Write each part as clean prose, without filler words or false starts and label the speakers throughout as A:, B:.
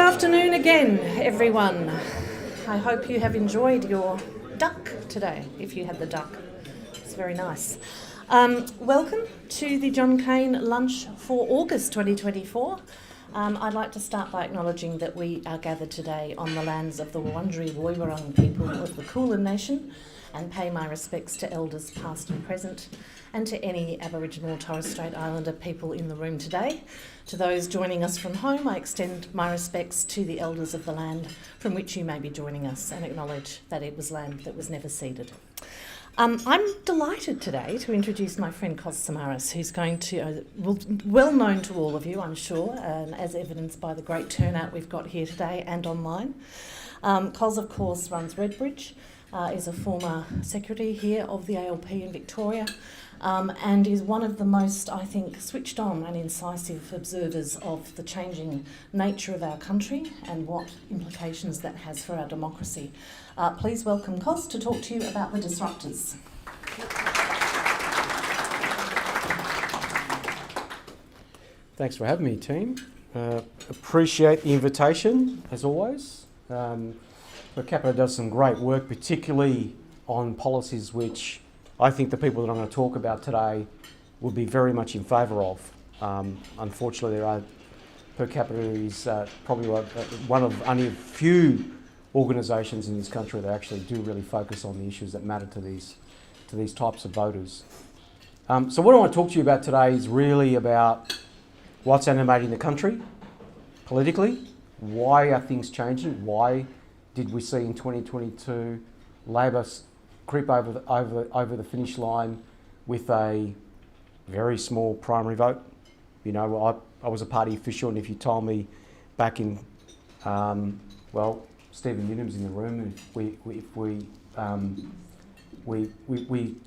A: afternoon again, everyone. I hope you have enjoyed your duck today, if you had the duck. It's very nice. Welcome to the John Cain Lunch for August 2024. I'd like to start by acknowledging that we are gathered today on the lands of the Wurundjeri Woiwurrung people of the Kulin Nation, and pay my respects to elders past and present, and to any Aboriginal or Torres Strait Islander people in the room today. To those joining us from home, I extend my respects to the elders of the land from which you may be joining us, and acknowledge that it was land that was never ceded. I'm delighted today to introduce my friend Kos Samaras, who's going to, well known to all of you, I'm sure, as evidenced by the great turnout we've got here today and online. Kos, of course, runs Redbridge, is a former secretary here of the ALP in Victoria, and is one of the most, I think, switched on and incisive observers of the changing nature of our country and what implications that has for our democracy. Please welcome Kos to talk to you about the Disruptors.
B: Thanks for having me, team. Appreciate the invitation, as always. Capita does some great work, particularly on policies which I think the people that I'm going to talk about today will be very much in favour of. Unfortunately, Per Capita is probably one of only a few organisations in this country that actually do really focus on the issues that matter to these types of voters. So what I want to talk to you about today is really about what's animating the country politically. Why are things changing? Why did we see in 2022 Labor creep over the finish line with a very small primary vote? You know, I was a party official, and if you told me back in, Stephen Unum's in the room, if we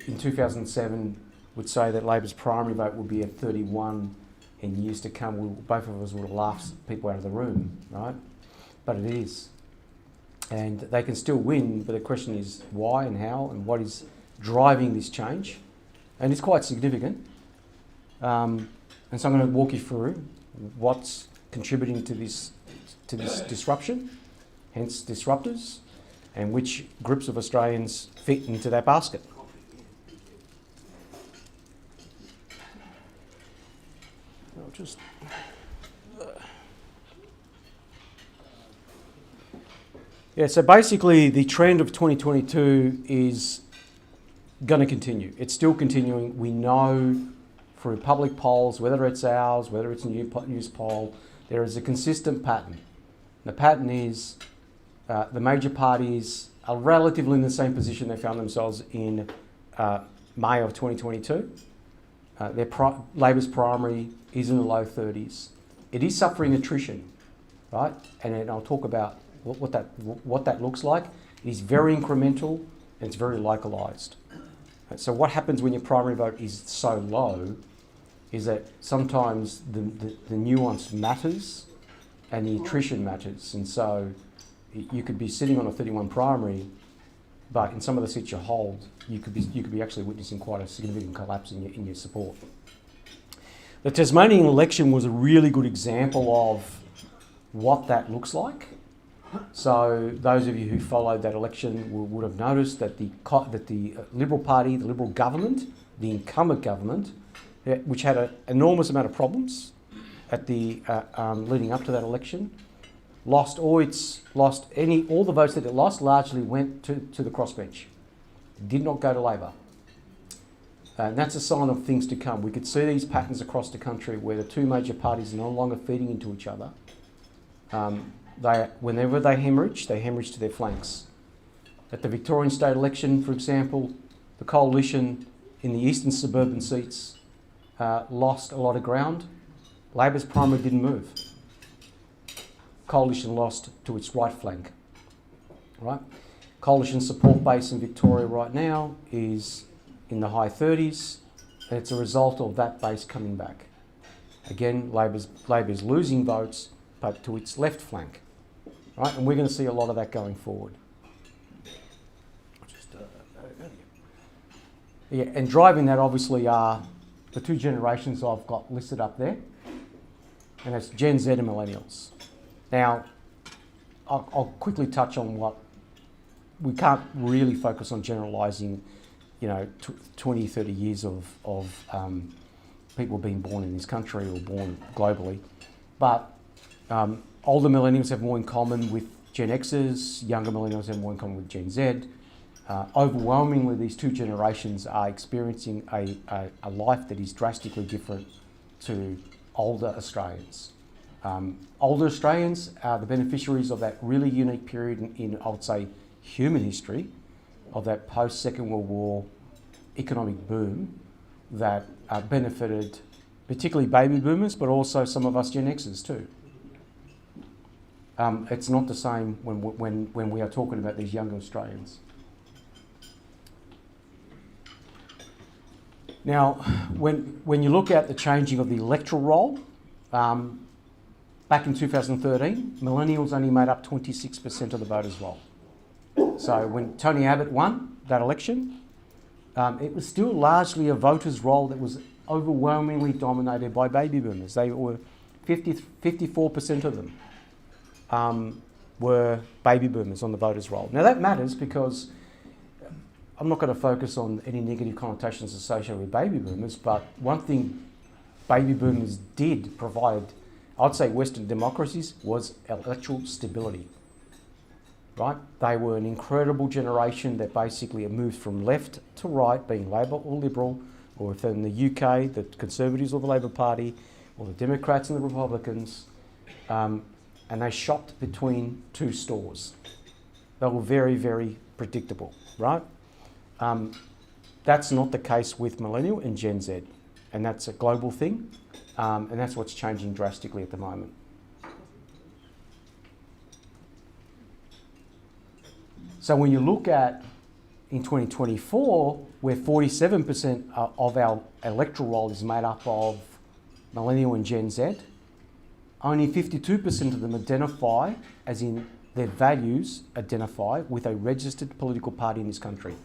B: in 2007 would say that Labor's primary vote would be at 31 in years to come, both of us would have laughed people out of the room, right? But it is. And they can still win, but the question is why and how and what is driving this change. And it's quite significant. And so I'm going to walk you through what's contributing to this disruption, hence disruptors, and which groups of Australians fit into that basket. I'll just... Yeah, so basically the trend of 2022 is going to continue. It's still continuing. We know through public polls, whether it's ours, whether it's a news poll, there is a consistent pattern. The pattern is the major parties are relatively in the same position they found themselves in May of 2022. Labor's primary is in the low 30s. It is suffering attrition, right? And I'll talk about what that looks like. It is very incremental and it's very localised. So what happens when your primary vote is so low is that sometimes the nuance matters and the attrition matters. And so you could be sitting on a 31 primary, but in some of the seats you hold, you could be actually witnessing quite a significant collapse in your support. The Tasmanian election was a really good example of what that looks like. So those of you who followed that election would have noticed that the Liberal Party, the Liberal government, the incumbent government, which had an enormous amount of problems at the leading up to that election, lost all the votes that it lost largely went to the crossbench. Did not go to Labor. And that's a sign of things to come. We could see these patterns across the country where the two major parties are no longer feeding into each other. Whenever they hemorrhage to their flanks. At the Victorian state election, for example, the coalition in the eastern suburban seats lost a lot of ground. Labor's primary didn't move. Coalition lost to its right flank. Right? Coalition support base in Victoria right now is in the high 30s, and it's a result of that base coming back. Again, Labor's losing votes, but to its left flank. Right? And we're going to see a lot of that going forward. And driving that obviously are the two generations I've got listed up there, and that's Gen Z and Millennials. Now, I'll quickly touch on what we can't really focus on generalising, 20, 30 years of people being born in this country or born globally. But older millennials have more in common with Gen Xers, younger millennials have more in common with Gen Z. Overwhelmingly, these two generations are experiencing a life that is drastically different to older Australians. Older Australians are the beneficiaries of that really unique period in I would say, human history, of that post-Second World War economic boom that benefited particularly baby boomers, but also some of us Gen Xers too. It's not the same when we are talking about these younger Australians. Now, when you look at the changing of the electoral roll, back in 2013, millennials only made up 26% of the voters' roll. So when Tony Abbott won that election, it was still largely a voters' roll that was overwhelmingly dominated by baby boomers. They were 54% of them were baby boomers on the voters' roll. Now that matters because I'm not going to focus on any negative connotations associated with baby boomers, but one thing baby boomers did provide, I'd say Western democracies, was electoral stability. Right? They were an incredible generation that basically moved from left to right, being Labor or Liberal, or if in the UK, the Conservatives or the Labor Party, or the Democrats and the Republicans, and they shopped between two stores. They were very, very predictable, right? That's not the case with Millennial and Gen Z, and that's a global thing, and that's what's changing drastically at the moment. So when you look at in 2024, where 47% of our electoral roll is made up of Millennial and Gen Z, only 52% of them identify, as in their values identify, with a registered political party in this country.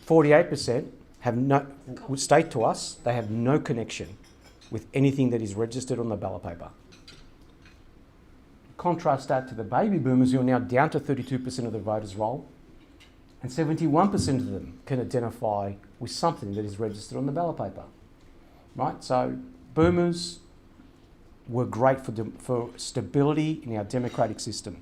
B: 48% would state to us they have no connection with anything that is registered on the ballot paper. Contrast that to the baby boomers, who are now down to 32% of the voters' roll, and 71% of them can identify with something that is registered on the ballot paper. Right? So boomers were great for stability in our democratic system.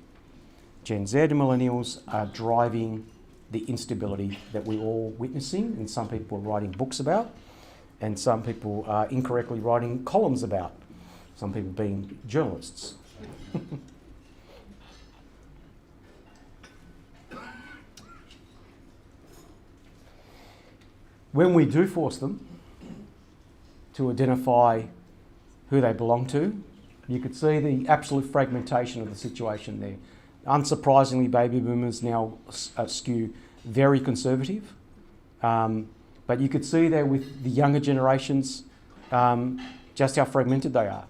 B: Gen Z and millennials are driving the instability that we're all witnessing, and some people are writing books about, and some people are incorrectly writing columns about, some people being journalists. When we do force them to identify who they belong to, you could see the absolute fragmentation of the situation there. Unsurprisingly, baby boomers now skew very conservative, but you could see there with the younger generations just how fragmented they are.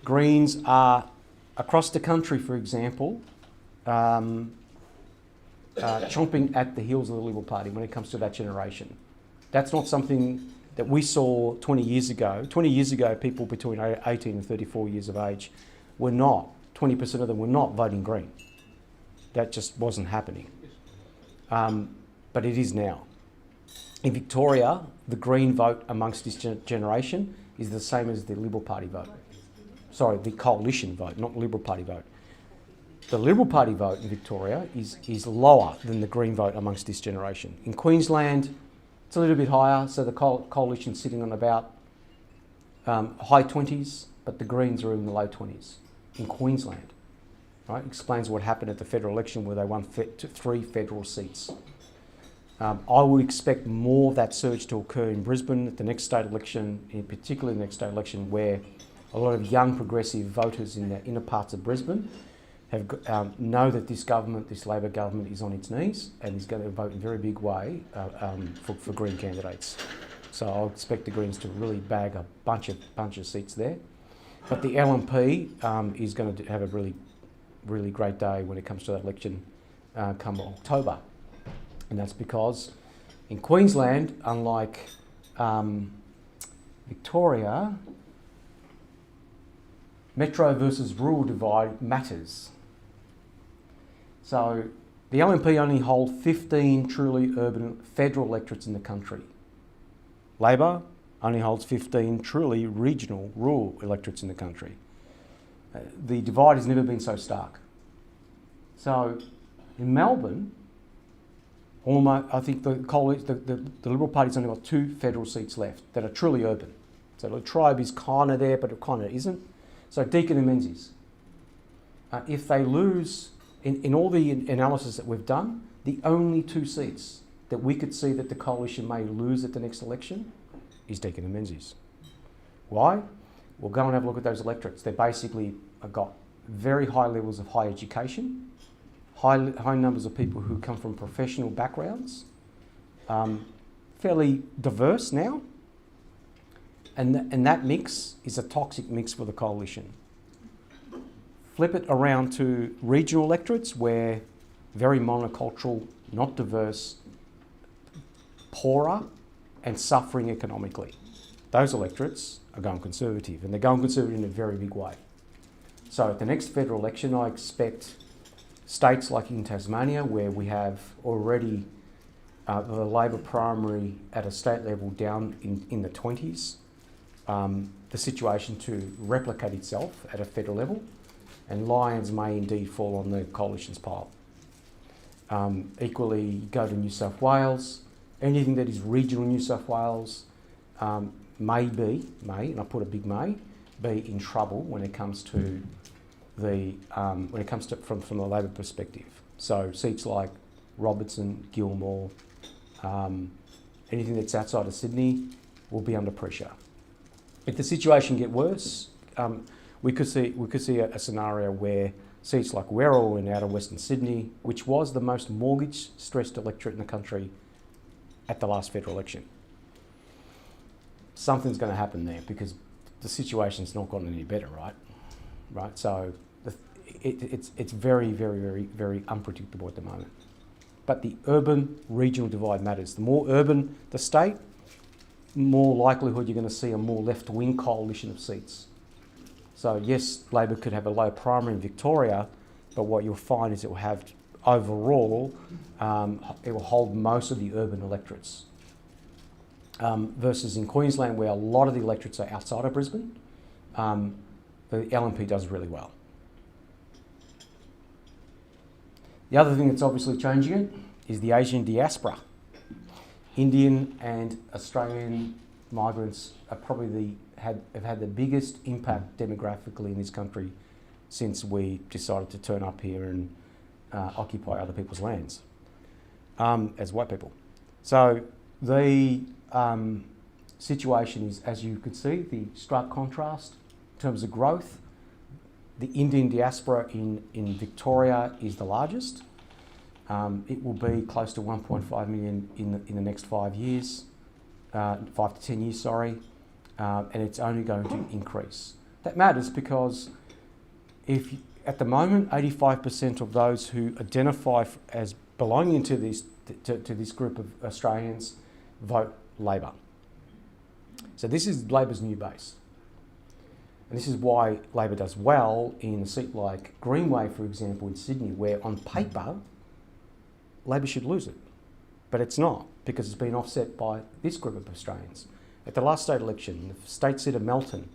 B: Greens are, across the country, for example, chomping at the heels of the Liberal Party when it comes to that generation. That's not something that we saw 20 years ago. 20 years ago, people between 18 and 34 years of age were not, 20% of them were not voting Green. That just wasn't happening. But it is now. In Victoria, the Green vote amongst this generation is the same as the Liberal Party vote. Sorry, the coalition vote, not Liberal Party vote. The Liberal Party vote in Victoria is lower than the Green vote amongst this generation. In Queensland, it's a little bit higher, so the coalition's sitting on about high 20s, but the Greens are in the low 20s in Queensland. Right? Explains what happened at the federal election where they won 3 federal seats. I would expect more of that surge to occur in Brisbane at the next state election, in particular the next state election, where a lot of young progressive voters in the inner parts of Brisbane have know that this government, this Labor government, is on its knees and is going to vote in a very big way for Green candidates. So I expect the Greens to really bag a bunch of seats there. But the LNP is going to have a really great day when it comes to that election come October. And that's because in Queensland, unlike Victoria, metro versus rural divide matters. So the LNP only hold 15 truly urban federal electorates in the country. Labor only holds 15 truly regional rural electorates in the country. The divide has never been so stark. So in Melbourne, almost, I think the Liberal Party's only got 2 federal seats left that are truly urban. So the tribe is kind of there, but it kind of isn't. So Deakin and Menzies. If they lose, in all the analysis that we've done, the only 2 seats that we could see that the coalition may lose at the next election is Deakin and Menzies. Why? We'll go and have a look at those electorates. They basically have got very high levels of high education, high numbers of people who come from professional backgrounds, fairly diverse now, and that mix is a toxic mix for the coalition. Flip it around to regional electorates where very monocultural, not diverse, poorer and suffering economically. Those electorates are going Conservative, and they're going Conservative in a very big way. So at the next federal election, I expect states like in Tasmania, where we have already the Labor primary at a state level down in the 20s, the situation to replicate itself at a federal level, and lions may indeed fall on the coalition's pile. Equally, you go to New South Wales, anything that is regional New South Wales may, and I put a big may, be in trouble when it comes to from the Labor perspective. So seats like Robertson, Gilmore, anything that's outside of Sydney will be under pressure. If the situation get worse, we could see a scenario where seats like Werribee and out of Western Sydney, which was the most mortgage-stressed electorate in the country at the last federal election, something's going to happen there because the situation's not gotten any better, right? So it's very, very, very, very unpredictable at the moment. But the urban regional divide matters. The more urban the state, more likelihood you're going to see a more left-wing coalition of seats. So yes, Labor could have a low primary in Victoria, but what you'll find is it will have overall, it will hold most of the urban electorates. Versus in Queensland, where a lot of the electorates are outside of Brisbane, the LNP does really well. The other thing that's obviously changing it is the Asian diaspora. Indian and Australian migrants are probably have had the biggest impact demographically in this country since we decided to turn up here and occupy other people's lands as white people. So the situation is, as you could see, the stark contrast in terms of growth. The Indian diaspora in Victoria is the largest. It will be close to 1.5 million in the next 5 years, 5 to 10 years, sorry, and it's only going to increase. That matters because if at the moment 85% of those who identify as belonging to this group of Australians vote Labor. So this is Labor's new base. And this is why Labor does well in a seat like Greenway, for example, in Sydney, where on paper, Labor should lose it. But it's not, because it's been offset by this group of Australians. At the last state election, the state seat of Melton,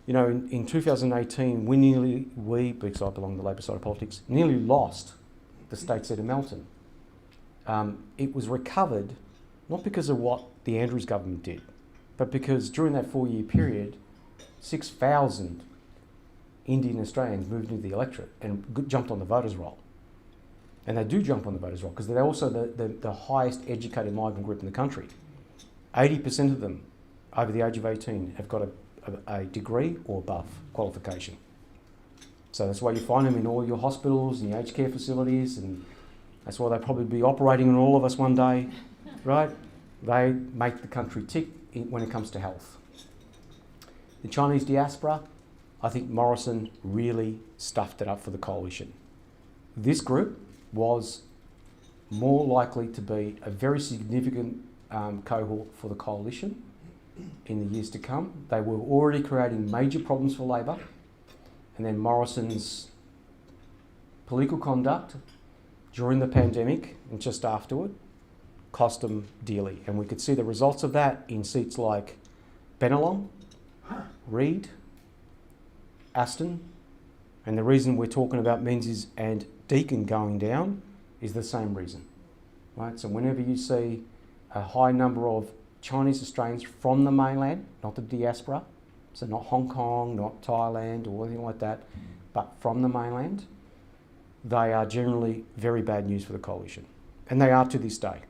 B: you know, in 2018, because I belong to the Labor side of politics, nearly lost the state seat of Melton. It was recovered, not because of what the Andrews government did, but because during that 4-year period, 6,000 Indian Australians moved into the electorate and jumped on the voters' roll. And they do jump on the voters' roll because they're also the highest educated migrant group in the country. 80% of them over the age of 18 have got a degree or above qualification. So that's why you find them in all your hospitals and your aged care facilities, and that's why they'll probably be operating on all of us one day, right? They make the country tick when it comes to health. The Chinese diaspora, I think Morrison really stuffed it up for the coalition. This group was more likely to be a very significant cohort for the coalition, in the years to come. They were already creating major problems for Labor, and then Morrison's political conduct during the pandemic and just afterward cost them dearly. And we could see the results of that in seats like Bennelong, Reid, Aston, and the reason we're talking about Menzies and Deakin going down is the same reason, right? So whenever you see a high number of Chinese Australians from the mainland, not the diaspora, so not Hong Kong, not Thailand or anything like that, but from the mainland, they are generally very bad news for the coalition. And they are to this day.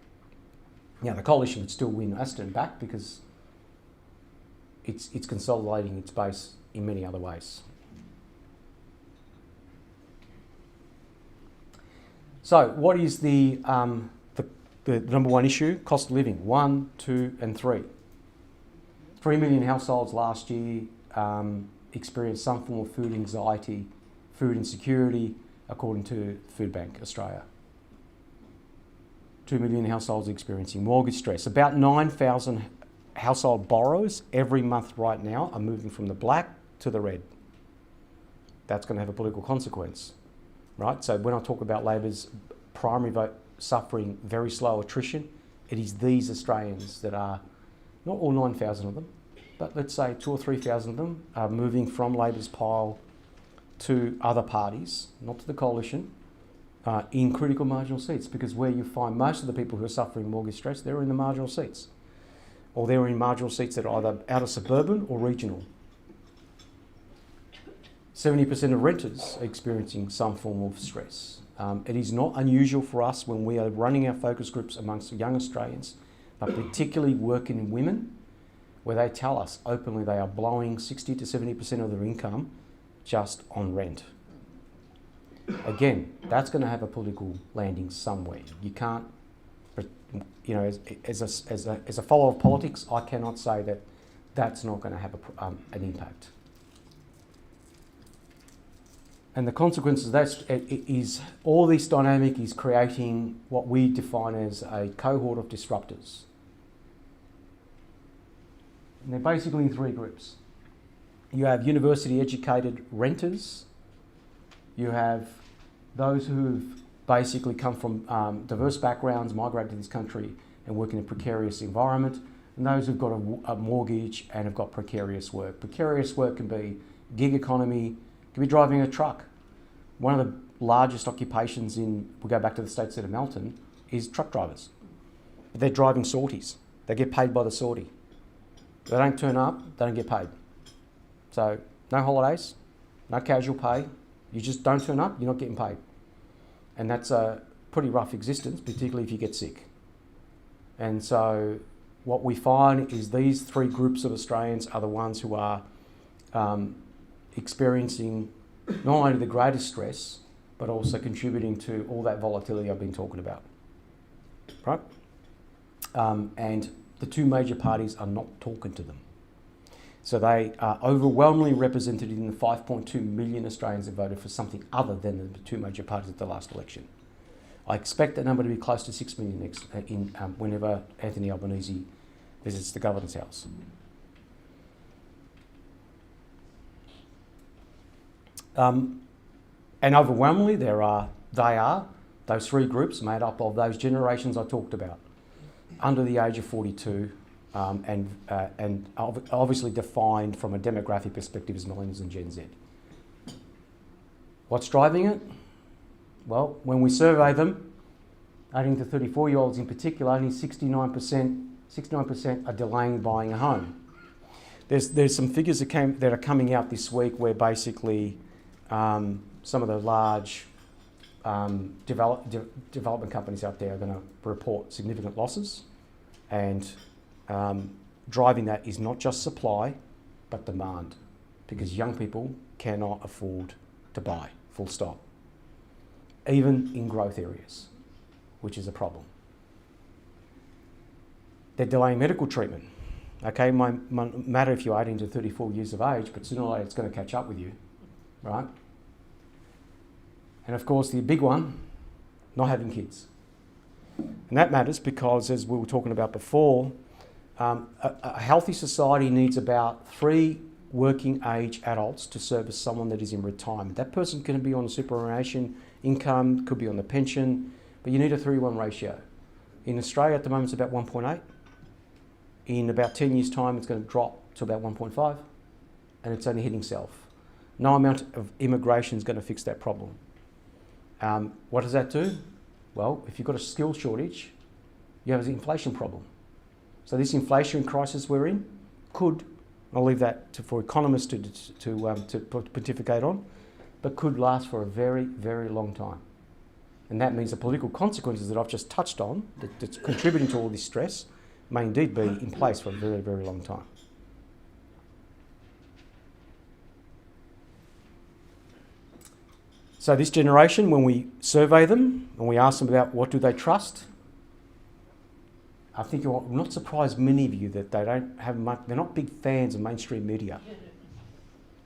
B: Now, the coalition would still win Aston back because it's consolidating its base in many other ways. So, what is the number one issue? Cost of living, 1, 2 and 3. 3 million households last year experienced some form of food anxiety, food insecurity, according to Food Bank Australia. 2 million households experiencing mortgage stress. About 9,000 household borrowers every month right now are moving from the black to the red. That's going to have a political consequence, right? So when I talk about Labor's primary vote suffering very slow attrition, it is these Australians that are, not all 9,000 of them, but let's say 2,000 or 3,000 of them are moving from Labor's pile to other parties, not to the coalition, in critical marginal seats, because where you find most of the people who are suffering mortgage stress, they're in the marginal seats, or they're in marginal seats that are either out of suburban or regional. 70% of renters are experiencing some form of stress. It is not unusual for us when we are running our focus groups amongst young Australians, but particularly working in women, where they tell us openly they are blowing 60 to 70% of their income just on rent. Again, that's going to have a political landing somewhere. You can't, you know, as a follower of politics, I cannot say that that's not going to have an impact. And the consequences of that is all this dynamic is creating what we define as a cohort of disruptors. And they're basically in three groups. You have university educated renters, you have those who've basically come from diverse backgrounds, migrated to this country and work in a precarious environment, and those who've got a mortgage and have got precarious work. Precarious work can be gig economy, can be driving a truck. One of the largest occupations we go back to the state centre of Melton, is truck drivers. But they're driving sorties. They get paid by the sortie. If they don't turn up, they don't get paid. So no holidays, no casual pay. You just don't turn up, you're not getting paid. And that's a pretty rough existence, particularly if you get sick. And so what we find is these three groups of Australians are the ones who are experiencing not only the greatest stress, but also contributing to all that volatility I've been talking about, right? And the two major parties are not talking to them. So they are overwhelmingly represented in the 5.2 million Australians that voted for something other than the two major parties at the last election. I expect that number to be close to 6 million whenever Anthony Albanese visits the Governor's House. And overwhelmingly, they are those three groups made up of those generations I talked about, under the age of 42, and obviously defined from a demographic perspective as millennials and Gen Z. What's driving it? Well, when we survey them, 18 to 34-year-olds in particular, only 69% are delaying buying a home. There's some figures that are coming out this week where basically some of the large development companies out there are going to report significant losses, and driving that is not just supply but demand, because young people cannot afford to buy, full stop, even in growth areas, which is a problem. They're delaying medical treatment. Okay, might matter if you're 18 to 34 years of age, but sooner or later it's going to catch up with you, right? And of course, the big one, not having kids. And that matters because, as we were talking about before, A healthy society needs about 3 working age adults to service someone that is in retirement. That person can be on a superannuation income, could be on the pension, but you need a 3-1 ratio. In Australia at the moment it's about 1.8. In about 10 years' time it's going to drop to about 1.5, and it's only hitting self. No amount of immigration is going to fix that problem. What does that do? Well, if you've got a skill shortage, you have an inflation problem. So this inflation crisis we're in could, I'll leave that for economists to pontificate on, but could last for a very, very long time. And that means the political consequences that I've just touched on, that's contributing to all this stress, may indeed be in place for a very, very long time. So this generation, when we survey them and we ask them about what do they trust, I think you're not surprised, many of you, that they don't have much, they're not big fans of mainstream media.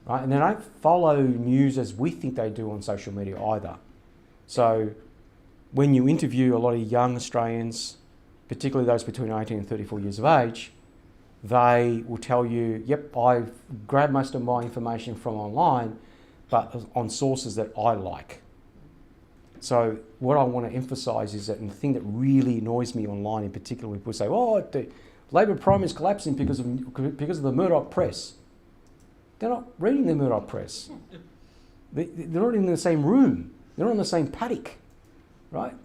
B: Right? And they don't follow news as we think they do on social media either. So when you interview a lot of young Australians, particularly those between 18 and 34 years of age, they will tell you, yep, I've grabbed most of my information from online, but on sources that I like. So what I want to emphasise is that, and the thing that really annoys me online in particular, when people say, oh, the Labor Prime is collapsing because of the Murdoch press. They're not reading the Murdoch press. They're not in the same room. They're not in the same paddock, right?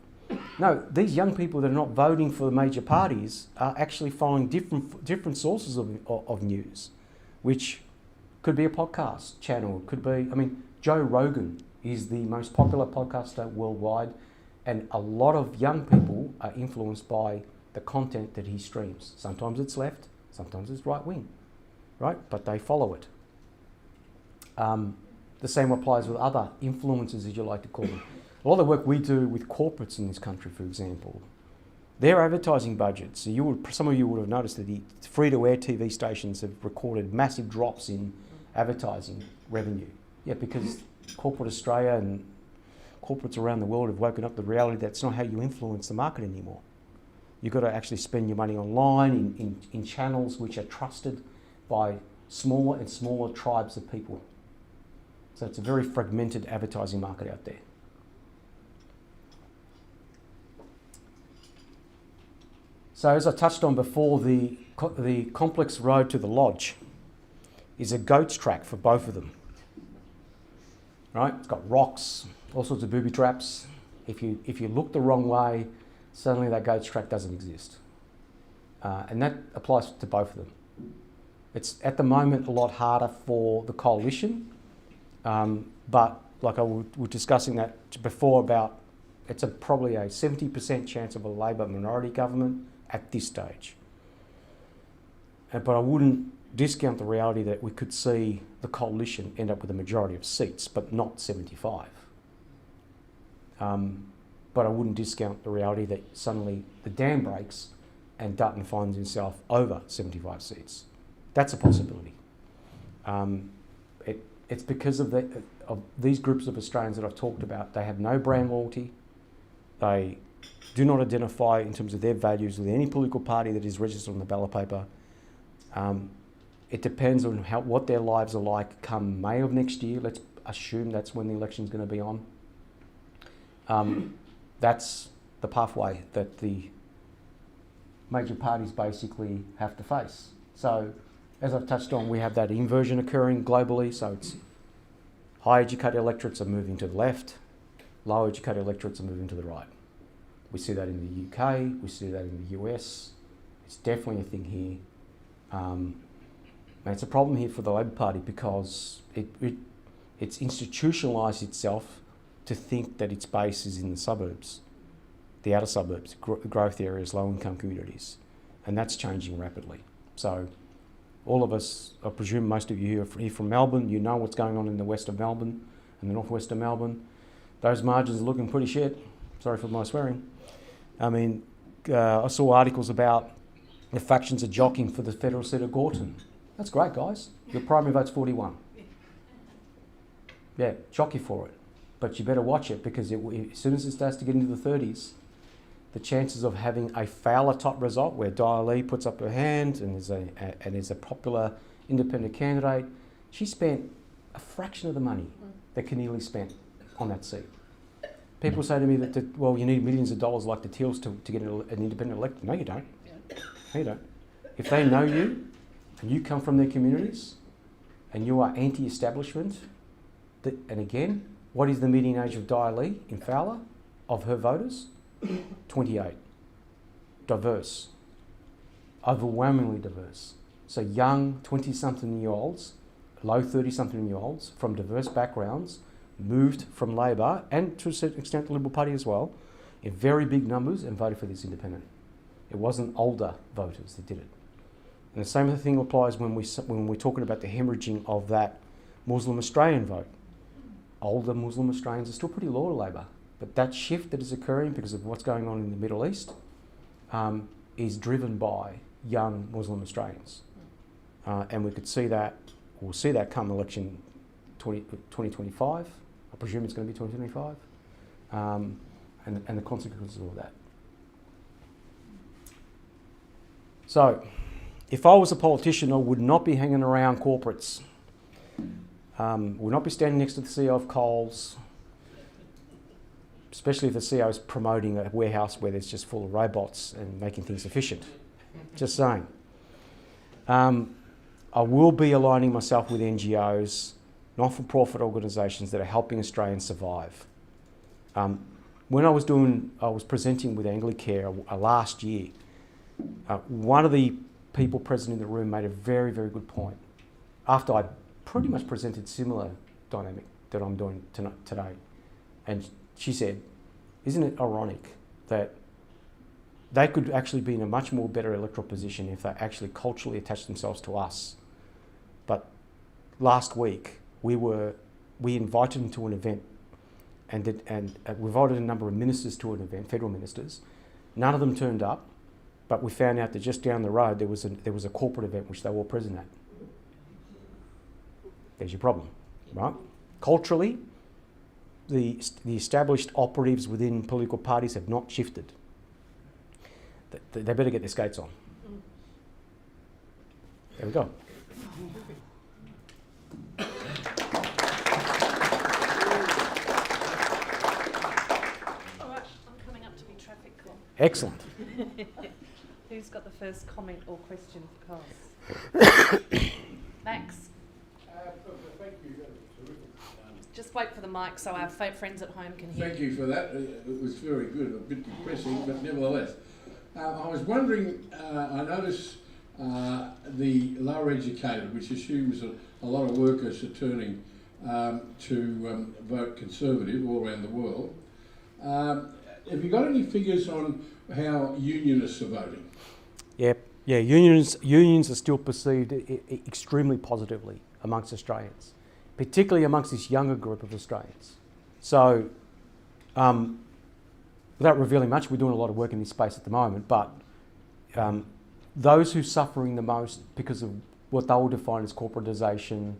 B: No, these young people that are not voting for the major parties are actually following different sources of news, which could be a podcast channel, could be, I mean, Joe Rogan is the most popular podcaster worldwide, and a lot of young people are influenced by the content that he streams. Sometimes it's left, sometimes it's right wing, right? But they follow it. The same applies with other influencers, as you like to call them. A lot of the work we do with corporates in this country, for example, their advertising budgets, so some of you would have noticed that the free-to-air TV stations have recorded massive drops in advertising revenue. Yeah, because corporate Australia and corporates around the world have woken up to the reality that it's not how you influence the market anymore. You've got to actually spend your money online in channels which are trusted by smaller and smaller tribes of people. So it's a very fragmented advertising market out there. So as I touched on before, the complex road to the lodge is a goat's track for both of them. Right? It's got rocks, all sorts of booby traps. If you look the wrong way, suddenly that goat's track doesn't exist. And that applies to both of them. It's at the moment a lot harder for the coalition, but like we're discussing that before about, it's probably a 70% chance of a Labor minority government at this stage. But I wouldn't discount the reality that we could see the coalition end up with a majority of seats, but not 75. But I wouldn't discount the reality that suddenly the dam breaks and Dutton finds himself over 75 seats. That's a possibility. It's because of these groups of Australians that I've talked about. They have no brand loyalty. They do not identify in terms of their values with any political party that is registered on the ballot paper. It depends on what their lives are like come May of next year. Let's assume that's when the election's going to be on. That's the pathway that the major parties basically have to face. So, as I've touched on, we have that inversion occurring globally. So it's high educated electorates are moving to the left, low educated electorates are moving to the right. We see that in the UK, we see that in the US. It's definitely a thing here. And it's a problem here for the Labor Party because it's institutionalised itself to think that its base is in the suburbs, the outer suburbs, growth areas, low-income communities, and that's changing rapidly. So all of us, I presume most of you here from Melbourne, you know what's going on in the west of Melbourne and the northwest of Melbourne. Those margins are looking pretty shit. Sorry for my swearing. I mean, I saw articles about the factions are jockeying for the federal seat of Gorton. That's great, guys. Your primary vote's 41. Yeah, jockey for it. But you better watch it because as soon as it starts to get into the 30s, the chances of having a Fowler type result where Dialee puts up her hand and is a popular independent candidate, she spent a fraction of the money that Keneally spent on that seat. People say to me that well, you need millions of dollars like the Teals to get an independent elected. No, you don't. No, you don't. If they know you and you come from their communities and you are anti-establishment, and again, what is the median age of Dialee in Fowler of her voters? 28. Diverse. Overwhelmingly diverse. So young 20-something-year-olds, low 30-something-year-olds from diverse backgrounds moved from Labor and to a certain extent the Liberal Party as well in very big numbers and voted for this independent. It wasn't older voters that did it. And the same thing applies when we're talking about the hemorrhaging of that Muslim Australian vote. Older Muslim Australians are still pretty loyal to Labor, but that shift that is occurring because of what's going on in the Middle East is driven by young Muslim Australians. And we could see that, we'll see that come election 2025. I presume it's going to be 2025. And the consequences of all that. So, if I was a politician, I would not be hanging around corporates. Would not be standing next to the CEO of Coles, especially if the CEO is promoting a warehouse where there's just full of robots and making things efficient. Just saying. I will be aligning myself with NGOs, not-for-profit organisations that are helping Australians survive. When I was presenting with Anglicare last year, one of the people present in the room made a very, very good point. After I pretty much presented similar dynamic that I'm doing today, and she said, "Isn't it ironic that they could actually be in a much more better electoral position if they actually culturally attached themselves to us?" But last week we invited them to an event, and we invited a number of ministers to an event, federal ministers. None of them turned up. But we found out that just down the road there was a corporate event which they were all present at. There's your problem, right? Culturally, the established operatives within political parties have not shifted. They better get their skates on. There we go.
A: All right, I'm coming up to be traffic call.
B: Excellent.
A: Who's got the first comment or question for Kos? Max.
C: Thank you. That was terrific.
A: Just wait for the mic so our friends at home can hear.
C: Thank you for that. It was very good, a bit depressing, but nevertheless. I was wondering, I noticed the lower educated, which assumes a lot of workers are turning to vote Conservative all around the world. Have you got any figures on how unionists are voting?
B: Yeah. Unions are still perceived extremely positively amongst Australians, particularly amongst this younger group of Australians. So, without revealing much, we're doing a lot of work in this space at the moment, but those who are suffering the most because of what they will define as corporatisation,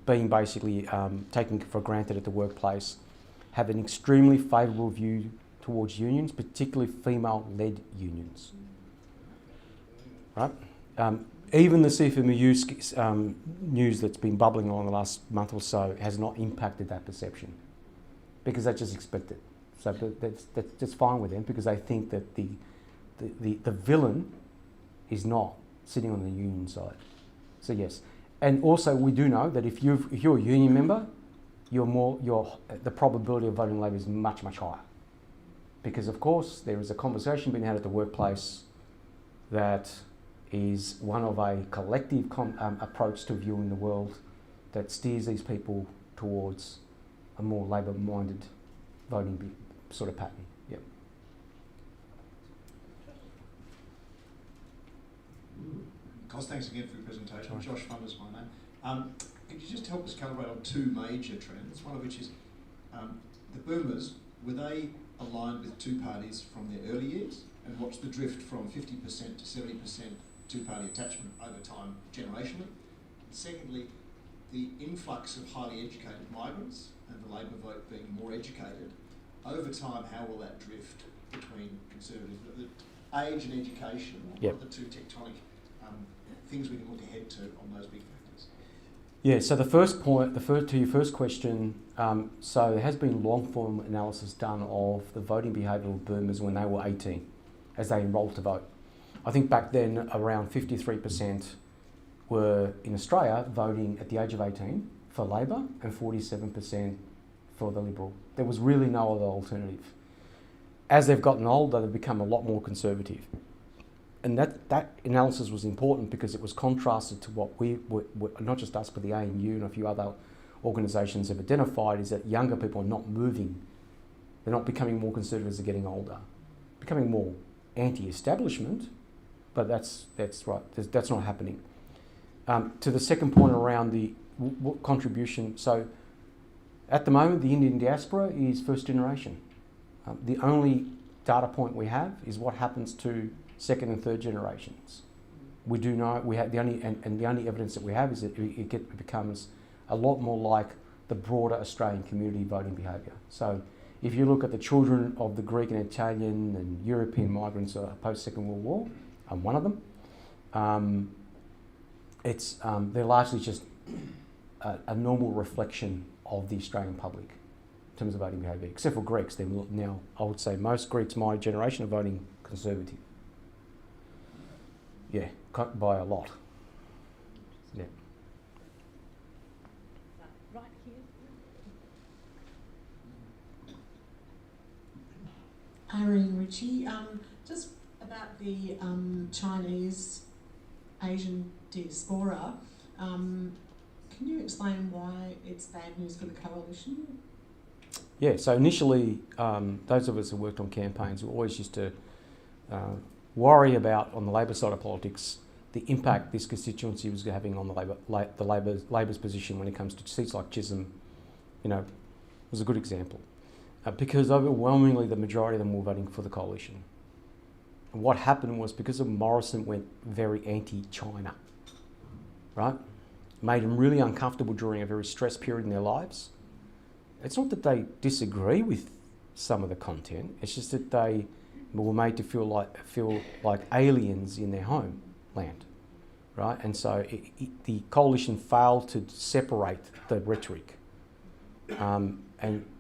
B: being basically taken for granted at the workplace, have an extremely favourable view towards unions, particularly female-led unions. Right? Even the CFMEU news that's been bubbling along the last month or so has not impacted that perception, because they just expect it. So that's fine with them, because they think that the villain is not sitting on the union side. So yes, and also we do know that if you're a union member, the probability of voting Labor is much, much higher, because of course there is a conversation being had at the workplace that is one of a collective approach to viewing the world that steers these people towards a more Labor-minded voting sort of pattern. Yep.
D: Kos, thanks again for your presentation. Josh Funder's my name. Could you just help us calibrate on two major trends, one of which is the boomers, were they aligned with two parties from their early years? And what's the drift from 50% to 70% two-party attachment over time, generationally? And secondly, the influx of highly educated migrants and the Labor vote being more educated, over time, how will that drift between Conservatives, but the age and education,
B: Yep.
D: what are the two tectonic things we can look ahead to on those big factors?
B: Yeah, so to your first question, so there has been long-form analysis done of the voting behaviour of boomers when they were 18, as they enrolled to vote. I think back then around 53% were in Australia voting at the age of 18 for Labor and 47% for the Liberal. There was really no other alternative. As they've gotten older, they've become a lot more conservative. And that analysis was important because it was contrasted to what we, not just us, but the ANU and a few other organisations have identified, is that younger people are not moving. They're not becoming more conservative as they're getting older. Becoming more anti-establishment, but that's right, that's not happening. To the second point around the contribution, so at the moment the Indian diaspora is first generation. The only data point we have is what happens to second and third generations. We do know, we have the only evidence that we have is that it becomes a lot more like the broader Australian community voting behaviour. So if you look at the children of the Greek and Italian and European migrants post-Second World War, I'm one of them, they're largely just a normal reflection of the Australian public in terms of voting behaviour, except for Greeks. Now, I would say most Greeks my generation are voting Conservative. Yeah, by a lot. Yeah.
A: Right here.
E: Irene Ritchie, just about the Chinese Asian diaspora, can you explain why it's bad news for the coalition?
B: Yeah, so initially, those of us who worked on campaigns, we always used to worry about, on the Labor side of politics, the impact this constituency was having on the Labor's position when it comes to seats like Chisholm. Was a good example. Because overwhelmingly the majority of them were voting for the coalition. And what happened was, because of Morrison went very anti-China, right? Made them really uncomfortable during a very stressed period in their lives. It's not that they disagree with some of the content, it's just that they were made to feel like aliens in their homeland, right? And so the coalition failed to separate the rhetoric. And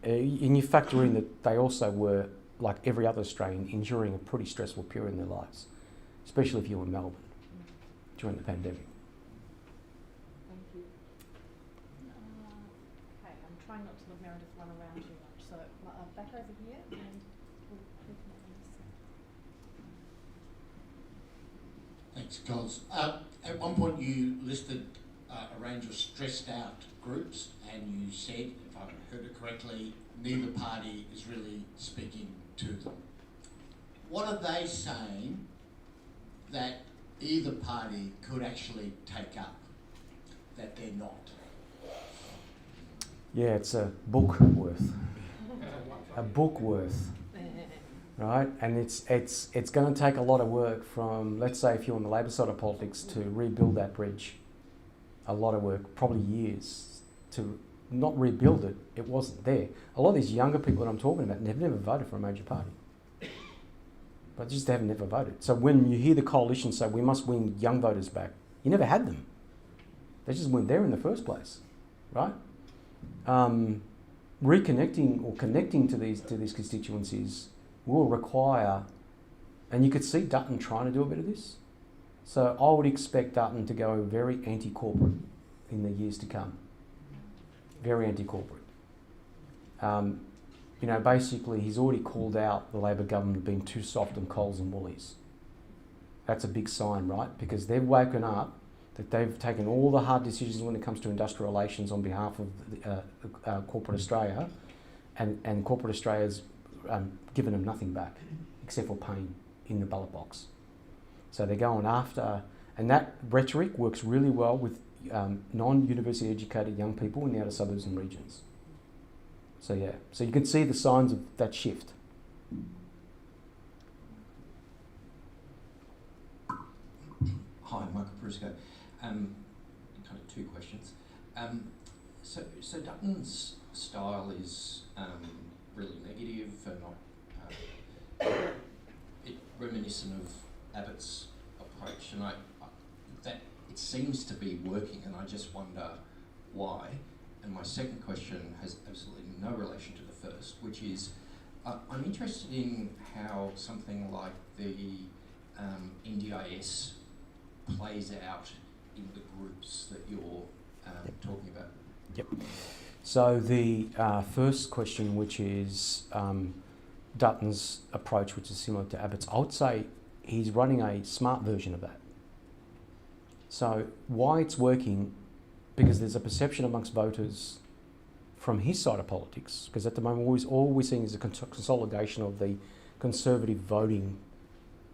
B: you factor in that they also were, like every other Australian, enduring a pretty stressful period in their lives, especially if you were in Melbourne during the pandemic.
A: Thank you. Okay, I'm trying not to let Meredith run around too much. So back over here, and we'll pick up on this.
F: Thanks, Kos. At one point you listed a range of stressed out groups, and you said, if I heard it correctly, neither party is really speaking to them. What are they saying that either party could actually take up that they're not?
B: Yeah, it's a book worth. A book worth. Right, and it's going to take a lot of work from, let's say, if you're on the Labor side of politics, to rebuild that bridge. A lot of work, probably years, to not rebuild it. It wasn't there. A lot of these younger people that I'm talking about, they've never voted for a major party, but just they have never voted. So when you hear the coalition say we must win young voters back, you never had them. They just weren't there in the first place, right? Reconnecting or connecting to these constituencies will require, and you could see Dutton trying to do a bit of this. So I would expect Dutton to go very anti-corporate in the years to come. Very anti-corporate. Basically he's already called out the Labor government being too soft on Coles and Woolies. That's a big sign, right? Because they've woken up that they've taken all the hard decisions when it comes to industrial relations on behalf of corporate Australia, and corporate Australia's given them nothing back except for pain in the ballot box. So they're going after, and that rhetoric works really well with non-university educated young people in the outer suburbs and regions. So yeah, so you can see the signs of that shift.
G: Hi, Michael Prusco. Kind of two questions. So Dutton's style is really negative and not reminiscent of Abbott's approach, and that it seems to be working, and I just wonder why. And my second question has absolutely no relation to the first, which is I'm interested in how something like the NDIS plays out in the groups that you're talking about.
B: Yep. So the first question, which is Dutton's approach, which is similar to Abbott's, I would say he's running a smart version of that. So why it's working, because there's a perception amongst voters from his side of politics, because at the moment all we're seeing is a consolidation of the conservative voting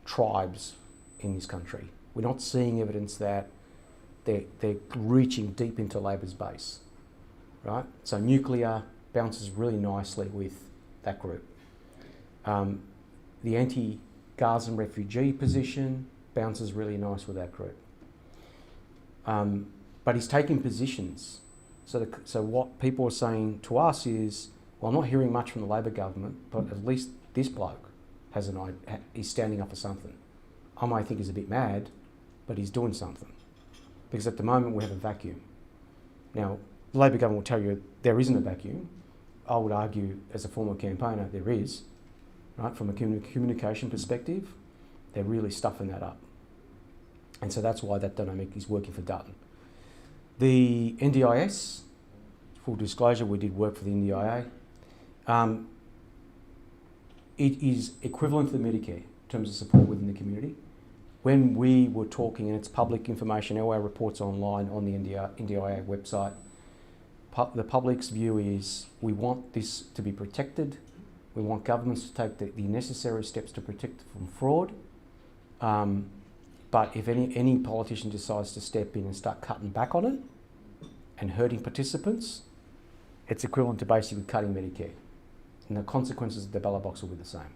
B: tribes in this country. We're not seeing evidence that they're reaching deep into Labor's base, right? So nuclear bounces really nicely with that group. The anti-Gaza refugee position bounces really nice with that group. But he's taking positions. So what people are saying to us is, well, I'm not hearing much from the Labor government, but at least this bloke has he's standing up for something. I might think he's a bit mad, but he's doing something. Because at the moment we have a vacuum. Now, the Labor government will tell you there isn't a vacuum. I would argue, as a former campaigner, there is. Right? From a communication perspective, they're really stuffing that up. And so that's why that dynamic is working for Dutton. The NDIS, full disclosure, we did work for the NDIA. It is equivalent to the Medicare in terms of support within the community. When we were talking, and it's public information, our reports online on the NDIA website, the public's view is we want this to be protected. We want governments to take the necessary steps to protect from fraud. But if any politician decides to step in and start cutting back on it and hurting participants, it's equivalent to basically cutting Medicare. And the consequences of the ballot box will be the same.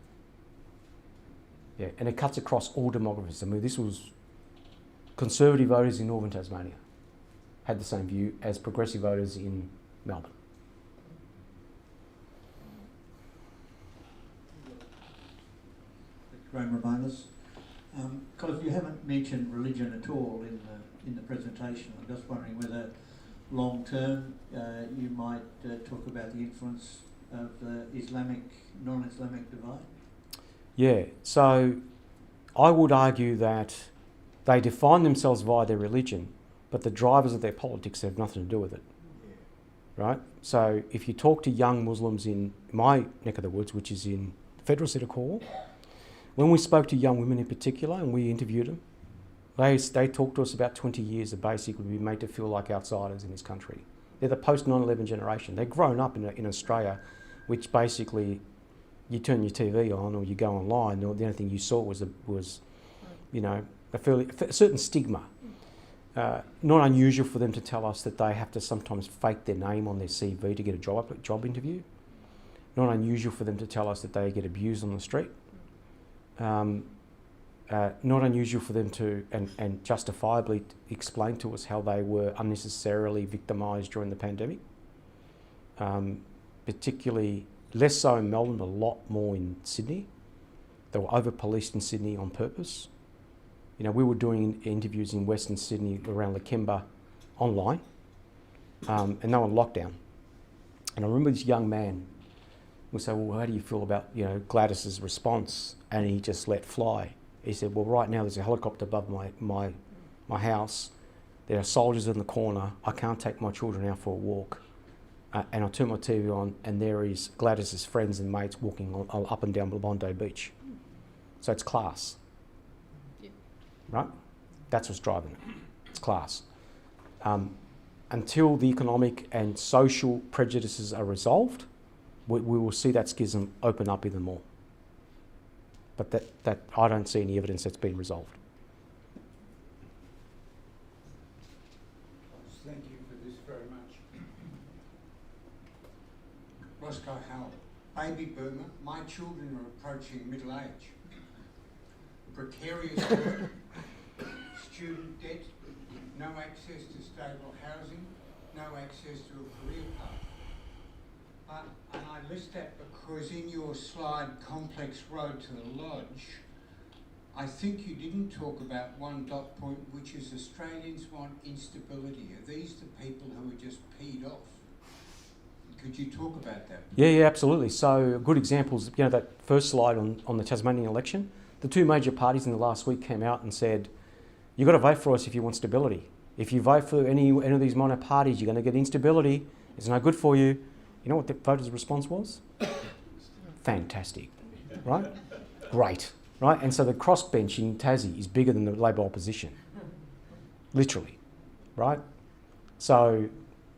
B: Yeah, and it cuts across all demographics. I mean, this was conservative voters in northern Tasmania had the same view as progressive voters in Melbourne.
H: Graham Ramonas. Because you haven't mentioned religion at all in the presentation, I'm just wondering whether long term you might talk about the influence of the non-Islamic divide.
B: Yeah, so I would argue that they define themselves via their religion, but the drivers of their politics have nothing to do with it, right? So if you talk to young Muslims in my neck of the woods, which is in Federal City Hall, when we spoke to young women in particular and we interviewed them, they talked to us about 20 years of basically being made to feel like outsiders in this country. They're the post 9/11 generation. They've grown up in Australia, which basically you turn your TV on or you go online, or the only thing you saw was a certain stigma. Not unusual for them to tell us that they have to sometimes fake their name on their CV to get a job interview. Not unusual for them to tell us that they get abused on the street. Not unusual for them to, and justifiably, explain to us how they were unnecessarily victimised during the pandemic. Particularly, less so in Melbourne, but a lot more in Sydney. They were over-policed in Sydney on purpose. You know, we were doing interviews in Western Sydney around Lakemba online, and they were on lockdown. And I remember this young man would say, well, how do you feel about, Gladys's response? And he just let fly. He said, well, right now there's a helicopter above my house. There are soldiers in the corner. I can't take my children out for a walk. And I turn my TV on, and there is Gladys's friends and mates walking up and down Bondi Beach. So it's class. Yeah. Right? That's what's driving it. It's class. Until the economic and social prejudices are resolved, we will see that schism open up even more. But that I don't see any evidence that's been resolved.
F: Thank you for this very much. Roscoe Howell, baby boomer, my children are approaching middle age. Precarious work, student debt, no access to stable housing, no access to a career path. And I list that because in your slide, Complex Road to the Lodge,
I: I think you didn't talk about one dot point, which is Australians want instability. Are these the people who are just peed off? Could you talk about that?
B: Yeah, absolutely. So good examples, that first slide on the Tasmanian election, the two major parties in the last week came out and said, you've got to vote for us if you want stability. If you vote for any of these minor parties, you're going to get instability. It's no good for you. You know what the voters' response was? Fantastic, right? Great, right? And so the crossbench in Tassie is bigger than the Labor opposition, literally, right? So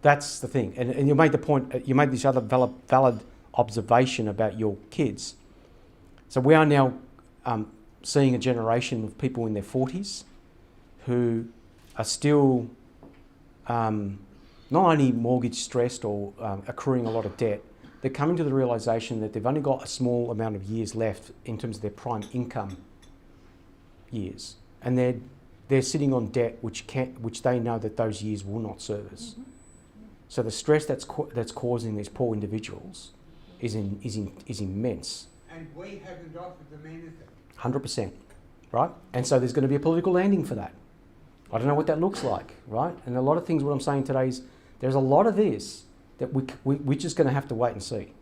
B: that's the thing. And you made the point, you made this other valid observation about your kids. So we are now seeing a generation of people in their 40s who are still not only mortgage stressed or accruing a lot of debt, they're coming to the realisation that they've only got a small amount of years left in terms of their prime income years. And they're sitting on debt which they know that those years will not service. Mm-hmm. So the stress that's causing these poor individuals is immense.
I: And we haven't offered them anything.
B: 100%, right? And so there's going to be a political landing for that. I don't know what that looks like, right? And a lot of things, what I'm saying today is there's a lot of this that we're just going to have to wait and see.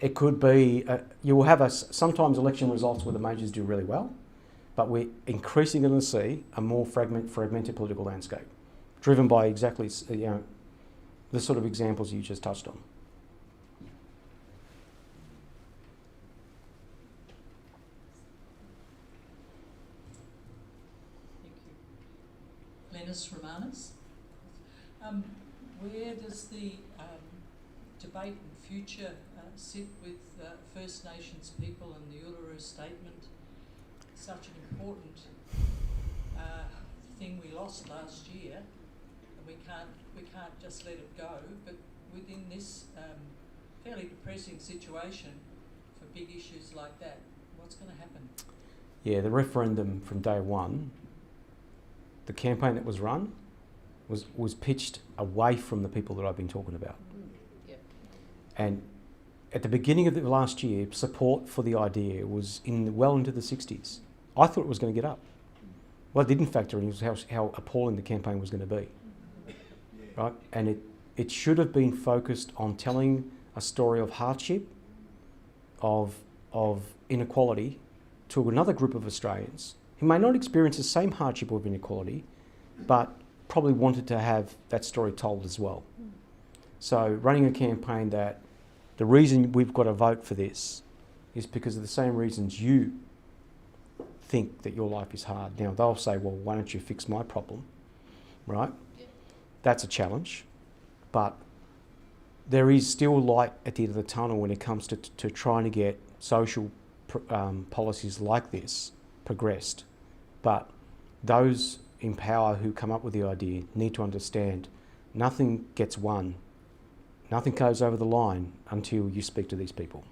B: It could be, you will have sometimes election results where the majors do really well, but we're increasingly going to see a more fragmented political landscape, driven by exactly the sort of examples you just touched on.
J: Romanis. Where does the debate in future sit with First Nations people and the Uluru Statement? Such an important thing we lost last year, and we can't just let it go. But within this fairly depressing situation for big issues like that, what's going to happen?
B: Yeah, the referendum from day one. The campaign that was run was pitched away from the people that I've been talking about.
J: Yep.
B: And at the beginning of the last year, support for the idea was well into the 60s. I thought it was going to get up. What I didn't factor in was how appalling the campaign was going to be. Right? And it should have been focused on telling a story of hardship, of inequality to another group of Australians who may not experience the same hardship of inequality, but probably wanted to have that story told as well. So running a campaign that the reason we've got to vote for this is because of the same reasons you think that your life is hard. Now they'll say, well, why don't you fix my problem, right? Yeah. That's a challenge, but there is still light at the end of the tunnel when it comes to trying to get social policies like this progressed. But those in power who come up with the idea need to understand nothing gets won, nothing goes over the line until you speak to these people.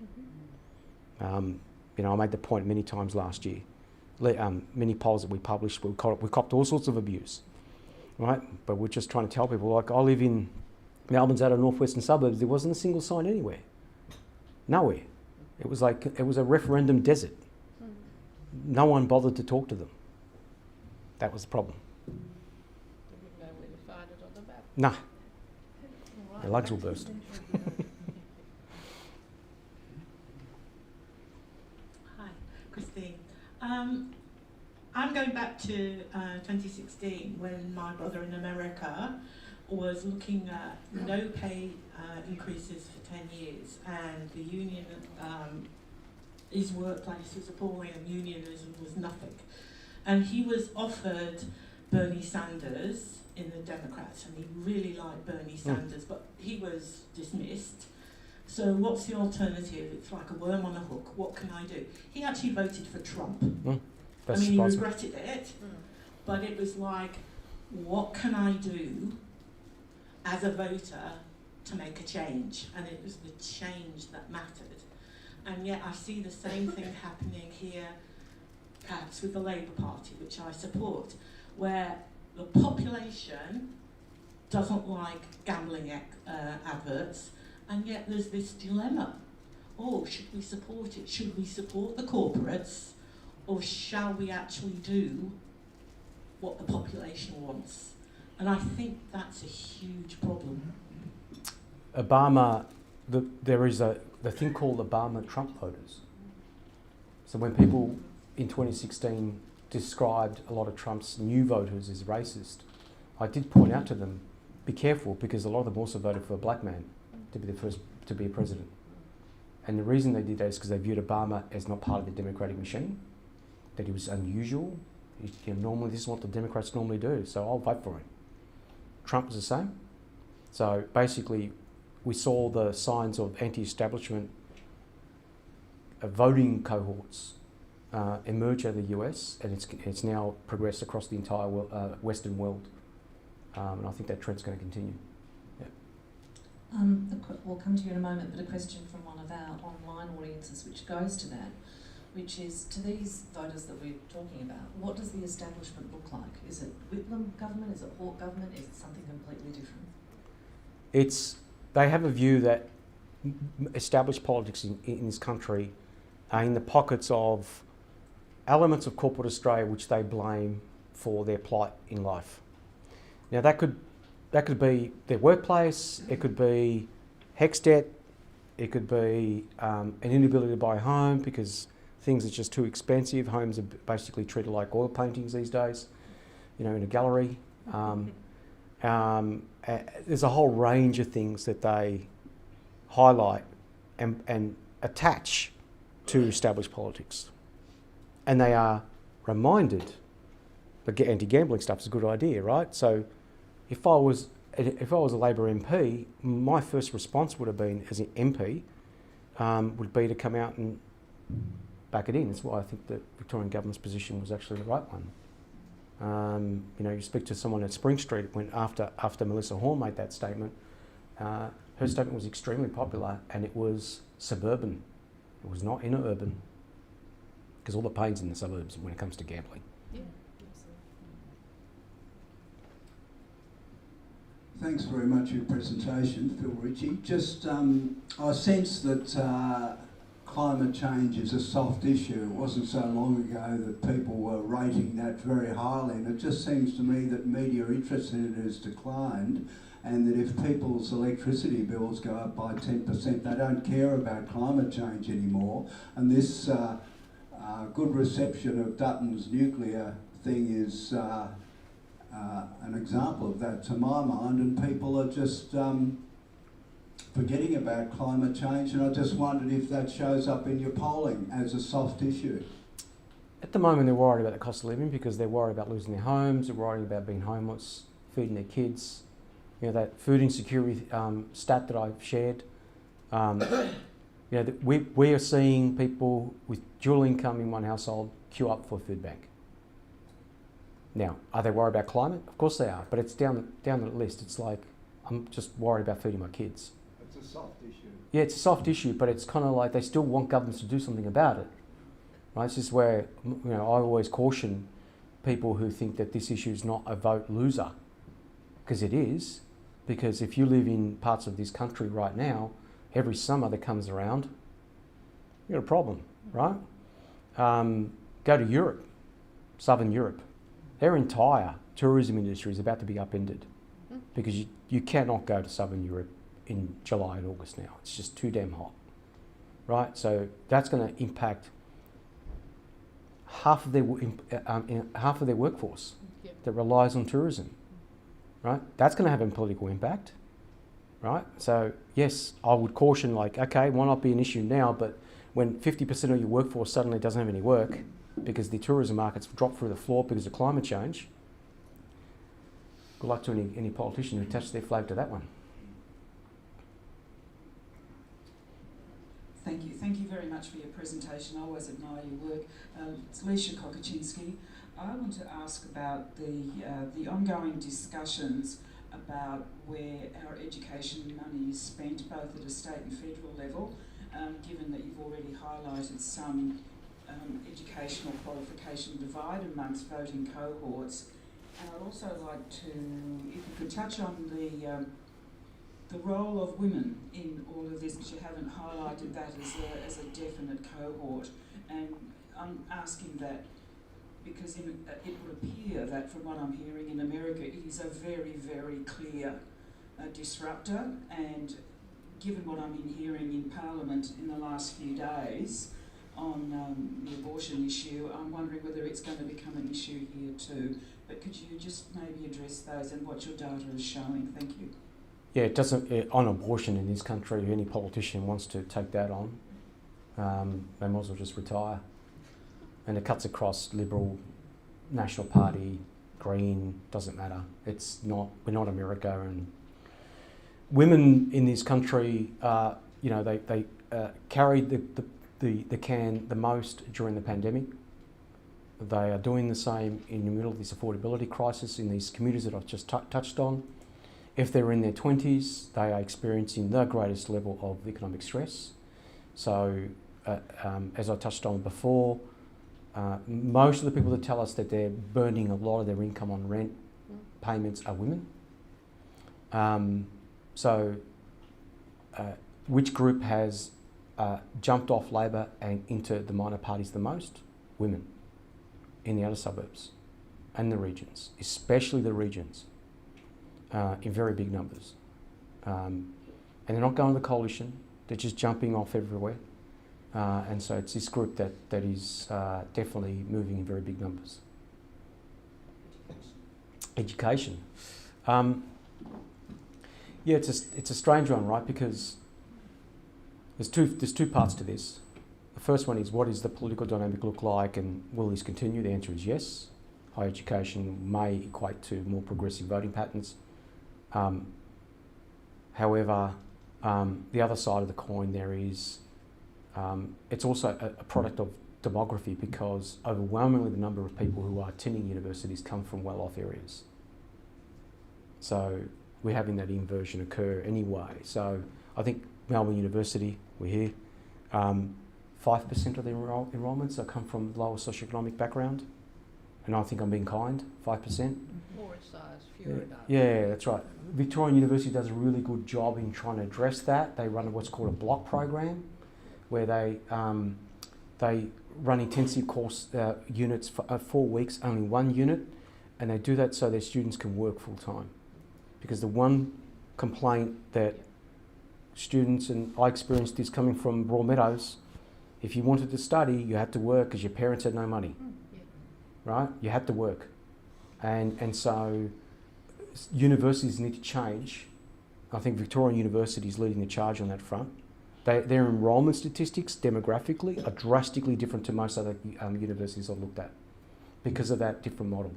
B: Mm-hmm. I made the point many times last year. Many polls that we published, we copped all sorts of abuse, right? But we're just trying to tell people, like, I live in Melbourne's out of northwestern suburbs, there wasn't a single sign anywhere. Nowhere. It was a referendum desert. No one bothered to talk to them. That was the problem.
K: You wouldn't know where to find it on the map.
B: Nah.
K: Right.
B: The lugs will burst.
E: Hi, Christine. I'm going back to 2016 when my brother in America was looking at no pay increases for 10 years, and the union, his workplace was appalling and unionism was nothing. And he was offered Bernie Sanders in the Democrats, and he really liked Bernie Sanders, but he was dismissed. So what's the alternative? It's like a worm on a hook. What can I do? He actually voted for Trump. He regretted it, but it was like, what can I do as a voter to make a change? And it was the change that mattered. And yet I see the same thing happening here, perhaps with the Labour Party, which I support, where the population doesn't like gambling adverts, and yet there's this dilemma. Oh, should we support it? Should we support the corporates, or shall we actually do what the population wants? And I think that's a huge problem.
B: Obama, there is the thing called Obama Trump voters. So when people in 2016 described a lot of Trump's new voters as racist, I did point out to them, be careful, because a lot of them also voted for a black man to be the first to be a president. And the reason they did that is because they viewed Obama as not part of the democratic machine, that he was unusual. Normally this is what the Democrats normally do, so I'll vote for him. Trump was the same. So basically, we saw the signs of anti-establishment voting cohorts emerge out of the US, and it's now progressed across the entire Western world. And I think that trend's going to continue. Yeah.
A: We'll come to you in a moment, but a question from one of our online audiences which goes to that, which is, to these voters that we're talking about, what does the establishment look like? Is it Whitlam government? Is it Hawke government? Is it something completely different?
B: They have a view that established politics in this country are in the pockets of elements of corporate Australia which they blame for their plight in life. Now that could be their workplace, it could be HECS debt, it could be an inability to buy a home because things are just too expensive. Homes are basically treated like oil paintings these days, in a gallery. There's a whole range of things that they highlight and attach to established politics. And they are reminded that anti-gambling stuff is a good idea, right? So if I was a Labor MP, my first response would have been, as an MP, would be to come out and back it in. That's why I think the Victorian government's position was actually the right one. You speak to someone at Spring Street when after Melissa Horne made that statement, her statement was extremely popular, and it was suburban. It was not inner urban, because all the pain's in the suburbs when it comes to gambling.
K: Yeah.
L: Thanks very much for your presentation, Phil Ritchie. Just, I sense that climate change is a soft issue. It wasn't so long ago that people were rating that very highly, and it just seems to me that media interest in it has declined, and that if people's electricity bills go up by 10%, they don't care about climate change anymore. And this good reception of Dutton's nuclear thing is an example of that to my mind, and people are just forgetting about climate change, and I just wondered if that shows up in your polling as a soft issue.
B: At the moment, they're worried about the cost of living because they're worried about losing their homes, they're worried about being homeless, feeding their kids. That food insecurity stat that I've shared. We are seeing people with dual income in one household queue up for a food bank. Now, are they worried about climate? Of course they are, but it's down the list. It's like, I'm just worried about feeding my kids.
L: It's a soft issue.
B: Yeah, it's a soft issue, but it's kind of like they still want governments to do something about it. Right? This is where I always caution people who think that this issue is not a vote loser, because it is. Because if you live in parts of this country right now, every summer that comes around, you've got a problem, right? Go to Europe, Southern Europe. Their entire tourism industry is about to be upended because you cannot go to Southern Europe in July and August now. It's just too damn hot, right? So that's going to impact half of their workforce that relies on tourism. Right? That's going to have a political impact, right? So yes, I would caution, okay, why not be an issue now, but when 50% of your workforce suddenly doesn't have any work because the tourism market's dropped through the floor because of climate change, good luck to any politician who attached their flag to that one.
M: Thank you. Thank you very much for your presentation. I always admire your work. It's Leisha Kokaczynski. I want to ask about the ongoing discussions about where our education money is spent, both at a state and federal level, given that you've already highlighted some educational qualification divide amongst voting cohorts. And I'd also like to, if you could touch on the role of women in all of this, because you haven't highlighted that as a definite cohort. And I'm asking that because it would appear that from what I'm hearing in America, it is a very, very clear disruptor, and given what I'm hearing in Parliament in the last few days on the abortion issue, I'm wondering whether it's going to become an issue here too. But could you just maybe address those and what your data is showing? Thank you.
B: Yeah, it doesn't, on abortion in this country, if any politician wants to take that on, they might as well just retire. And it cuts across Liberal, National Party, Green, doesn't matter. It's not, we're not America, and women in this country, you know, they carried the can the most during the pandemic. They are doing the same in the middle of this affordability crisis in these communities that I've just touched on. If they're in their 20s, they are experiencing the greatest level of economic stress. So, as I touched on before, most of the people that tell us that they're burning a lot of their income on rent payments are women. Which group has jumped off Labor and into the minor parties the most? Women in the outer suburbs and the regions, especially the regions, in very big numbers. And they're not going to the coalition, they're just jumping off everywhere. And so it's this group that is definitely moving in very big numbers. Education. Yeah, it's a strange one, right? Because there's two parts to this. The first one is, what does the political dynamic look like, and will this continue? The answer is yes. Higher education may equate to more progressive voting patterns. However, the other side of the coin there is, it's also a product of demography, because overwhelmingly the number of people who are attending universities come from well-off areas. So we're having that inversion occur anyway. So I think Melbourne University, we're here, 5% of the enrolments come from lower socio-economic background, and I think I'm being kind, 5%.
K: More in size, fewer in
B: Yeah, that's right. Victorian University does a really good job in trying to address that. They run what's called a block program, where they run intensive course units for 4 weeks, only one unit, and they do that so their students can work full time. Because the one complaint that students, and I experienced this coming from Broadmeadows, if you wanted to study, you had to work because your parents had no money, right? You had to work. And so universities need to change. I think Victorian University is leading the charge on that front. Their enrolment statistics demographically are drastically different to most other universities I've looked at because of that different model.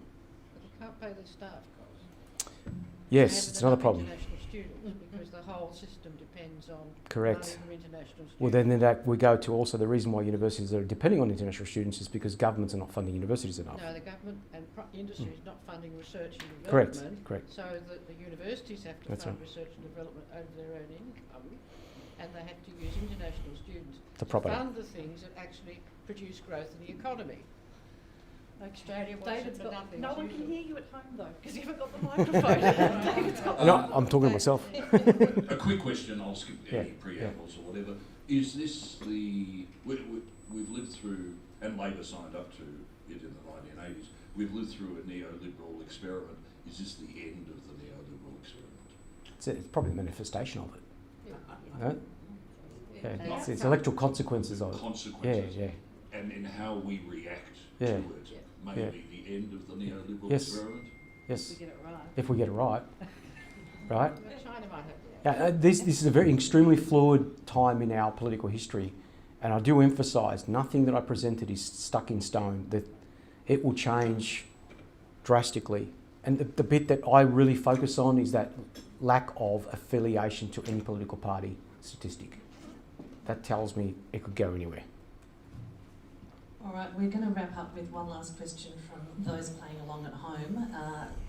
K: But you can't pay the staff costs.
B: Yes, it's another problem.
K: International students, because the whole system depends on
B: correct.
K: money from international students.
B: Well, then we go to also the reason why universities are depending on international students is because governments are not funding universities enough.
K: No, the government and industry is not funding research and
B: Correct,
K: development.
B: correct.
K: So that the universities have to
B: That's
K: fund
B: right.
K: research and development over their own income, and they have to use international students
B: To
K: to
B: prop it up.
K: fund the things that actually produce growth in the economy. Australia
A: David's
K: wasn't
A: got,
K: nothing.
A: no
K: as
A: one can
K: usual.
A: hear you at home though, because you haven't got the microphone. David's got
B: No, I'm talking to myself.
C: A quick question, I'll skip
B: Yeah,
C: any preambles or whatever. Is this we've lived through, and Labor signed up to it in the 1980s, we've lived through a neoliberal experiment. Is this the end of the neoliberal experiment?
B: It's probably a manifestation of it.
K: Yeah.
B: No? Yeah, it's electoral consequences of it.
C: Consequences.
B: Yeah.
C: And in how we react
B: Yeah.
C: to it.
K: Yeah.
C: Maybe
B: Yeah.
C: the end of the neoliberal
B: Yes.
C: experiment?
B: Yes,
A: We get it right.
B: if we get it right. Right?
K: Well, China might have that.
B: This is a very extremely fluid time in our political history, and I do emphasise nothing that I presented is stuck in stone, that it will change drastically. And the bit that I really focus on is that lack of affiliation to any political party statistic. That tells me it could go anywhere.
A: All right, we're going to wrap up with one last question from those playing along at home,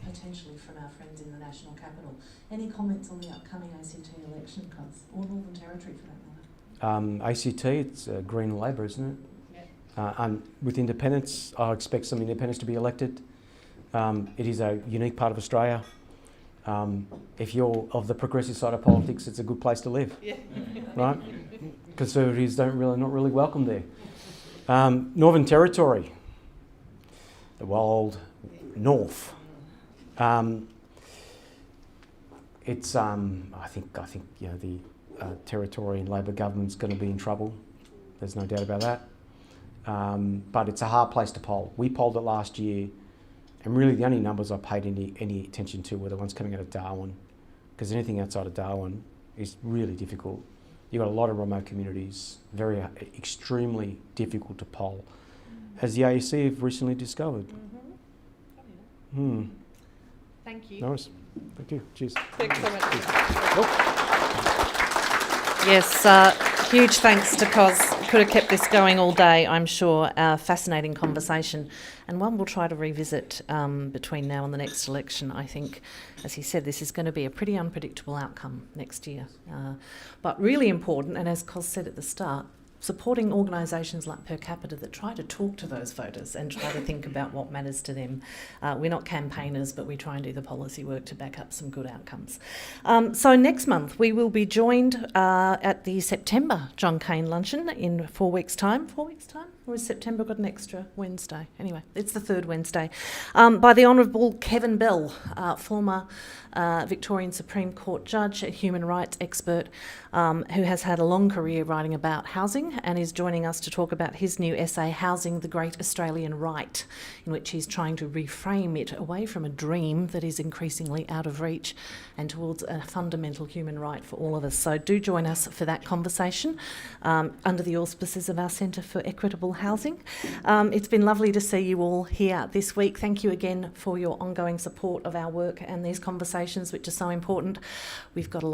A: potentially from our friends in the National Capital. Any comments on the upcoming ACT election, Kos, or Northern Territory for that matter?
B: ACT, it's Green Labor, isn't it? Yeah. And with independents, I expect some independents to be elected. It is a unique part of Australia. If you're of the progressive side of politics, it's a good place to live, right? Conservatives not really welcome there. Northern Territory, the wild north. It's I think the Territorian Labor government's going to be in trouble. There's no doubt about that. But it's a hard place to poll. We polled it last year, and really the only numbers I paid any attention to were the ones coming out of Darwin, because anything outside of Darwin is really difficult. You've got a lot of remote communities, extremely difficult to poll, as the AEC have recently discovered.
A: Thank you.
B: No worries. Thank you. Cheers.
K: Thanks so much.
A: Yes, huge thanks to Kos. Could have kept this going all day, I'm sure. Fascinating conversation, and one we'll try to revisit between now and the next election. I think, as he said, this is going to be a pretty unpredictable outcome next year. But really important, and as Kos said at the start, supporting organisations like Per Capita that try to talk to those voters and try to think about what matters to them. We're not campaigners, but we try and do the policy work to back up some good outcomes. So next month we will be joined at the September John Cain Luncheon in 4 weeks' time. 4 weeks' time? Or has September got an extra Wednesday? Anyway, it's the third Wednesday. By the Honourable Kevin Bell, former Victorian Supreme Court judge, a human rights expert who has had a long career writing about housing and is joining us to talk about his new essay, Housing the Great Australian Right, in which he's trying to reframe it away from a dream that is increasingly out of reach and towards a fundamental human right for all of us. So do join us for that conversation under the auspices of our Centre for Equitable Housing. It's been lovely to see you all here this week. Thank you again for your ongoing support of our work and these conversations, which are so important. We've got a